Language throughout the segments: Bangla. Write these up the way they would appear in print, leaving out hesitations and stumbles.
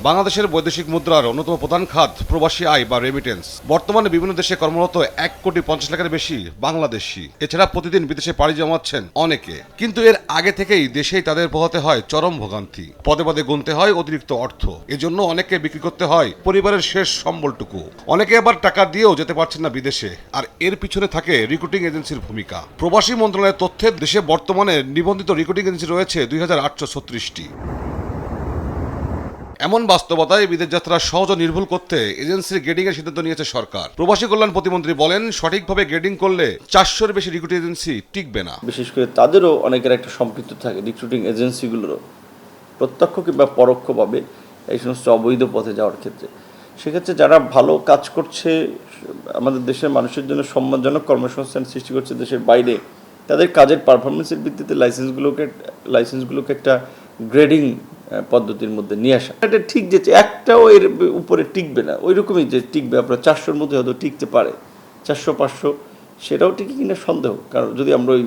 বাংলাদেশের বৈদেশিক মুদ্রার অন্যতম প্রধান খাত প্রবাসী আয় বা রেমিটেন্স। বর্তমানে বিভিন্ন দেশে কর্মরত 1,50,00,000-এর বেশি বাংলাদেশি। এছাড়া প্রতিদিন বিদেশে পাড়ি জমাচ্ছেন অনেকে, কিন্তু এর আগে থেকেই দেশেই তাদের পোহাতে হয় চরম ভোগান্তি। পদে পদে গুনতে হয় অতিরিক্ত অর্থ, এজন্য অনেকে বিক্রি করতে হয় পরিবারের শেষ সম্বলটুকু। অনেকে আবার টাকা দিয়েও যেতে পারছেন না বিদেশে, আর এর পিছনে থাকে রিক্রুটিং এজেন্সির ভূমিকা। প্রবাসী মন্ত্রণালয়ের তথ্যে দেশে বর্তমানে নিবন্ধিত রিক্রুটিং এজেন্সি রয়েছে 2,836টি। এমন বাস্তবতায় বিদেশ যাত্রা সহজ ও নির্ভুল করতে এজেন্সির গ্রেডিং এর সিদ্ধান্ত নিয়েছে সরকার। প্রবাসী কল্যাণ প্রতিমন্ত্রী বলেন, সঠিকভাবে গ্রেডিং করলে 400-এর বেশি রিক্রুটিং এজেন্সি টিকবে না। বিশেষ করে তাদেরও অনেকের একটা সম্পৃক্ত থাকে রিক্রুটিং এজেন্সিগুলোরও, প্রত্যক্ষ কিংবা পরোক্ষভাবে এই সমস্ত অবৈধ পথে যাওয়ার ক্ষেত্রে। সেক্ষেত্রে যারা ভালো কাজ করছে, আমাদের দেশের মানুষের জন্য সম্মানজনক কর্মসংস্থান সৃষ্টি করছে দেশের বাইরে, তাদের কাজের পারফরমেন্সের ভিত্তিতে লাইসেন্সগুলোকে একটা গ্রেডিং পদ্ধতির মধ্যে নিয়ে আসা। এটা ঠিক যে একটাও এর উপরে টিকবে না, ওই রকমই যে টিকবে আপনার 400-এর মধ্যে হয়তো টিকতে পারে, 400-500 সেটাও টিকে কিনা সন্দেহ। কারণ যদি আমরা ওই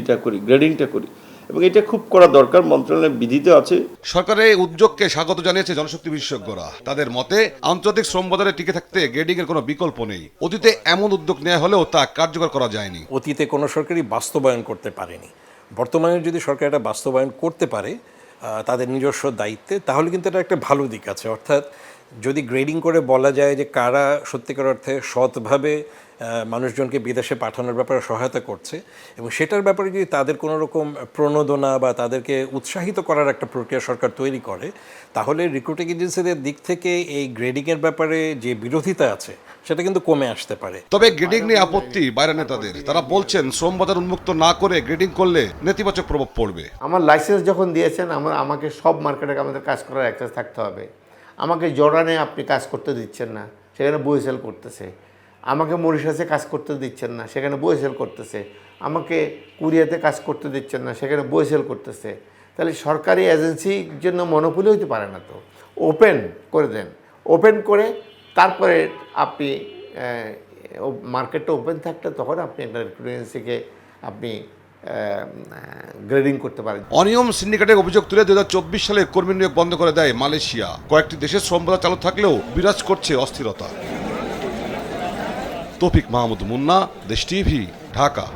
এটা করি, গ্রেডিংটা করি, এবং এটা খুব করা দরকার, মন্ত্রণালয়ের বিধিতে আছে। সরকারের এই উদ্যোগকে স্বাগত জানিয়েছে জনশক্তি বিশেষজ্ঞরা। তাদের মতে, আন্তর্জাতিক শ্রম বাজারে টিকে থাকতে গ্রেডিং এর কোনো বিকল্প নেই। অতীতে এমন উদ্যোগ নেওয়া হলেও তা কার্যকর করা যায়নি। অতীতে কোনো সরকারই বাস্তবায়ন করতে পারেনি। বর্তমানে যদি সরকার এটা বাস্তবায়ন করতে পারে তাদের নিজস্ব দায়িত্বে, তাহলে কিন্তু এটা একটা ভালো দিক আছে। অর্থাৎ যদি গ্রেডিং করে বলা যায় যে কারা সত্যিকার অর্থে সৎভাবে মানুষজনকে বিদেশে পাঠানোর ব্যাপারে সহায়তা করছে, এবং সেটার ব্যাপারে যদি তাদের কোনো রকম প্রণোদনা বা তাদেরকে উৎসাহিত করার একটা প্রক্রিয়া সরকার তৈরি করে, তাহলে রিক্রুটিং এজেন্সিদের দিক থেকে এই গ্রেডিংয়ের ব্যাপারে যে বিরোধিতা আছে সেটা কিন্তু কমে আসতে পারে। তবে গ্রেডিং নিয়ে আপত্তি বাইরের নেতাদের। তারা বলছেন, শ্রম বাজার উন্মুক্ত না করে গ্রেডিং করলে নেতিবাচক প্রভাব পড়বে। আমার লাইসেন্স যখন দিয়েছেন, আমাকে সব মার্কেটে আমাদের কাজ করার অ্যাক্সেস থাকতে হবে। আমাকে জর্ডানে আপনি কাজ করতে দিচ্ছেন না, সেখানে বই সেল করতেছে। আমাকে মরিশাসে কাজ করতে দিচ্ছেন না, সেখানে বই সেল করতেছে। আমাকে কুরিয়াতে কাজ করতে দিচ্ছেন না, সেখানে বই সেল করতেছে। তাহলে সরকারি এজেন্সির জন্য মনোপলি হইতে পারে না। তো ওপেন করে দেন, ওপেন করে তারপরে আপনি মার্কেটটা ওপেন থাকলে তখন আপনি একটা রিক্রুটিং এজেন্সিকে আপনি গ্রেডিং করতে পারেন। অনিয়ম সিন্ডিকেটের অভিযোগ তুলে 2024 সালে কর্মী নিয়োগ বন্ধ করে দেয় মালয়েশিয়া। কয়েকটি দেশের শ্রম বাজার চালু থাকলেও বিরাজ করছে অস্থিরতা। তৌফিক মাহমুদ মুন্না, দেশ টিভি, ঢাকা।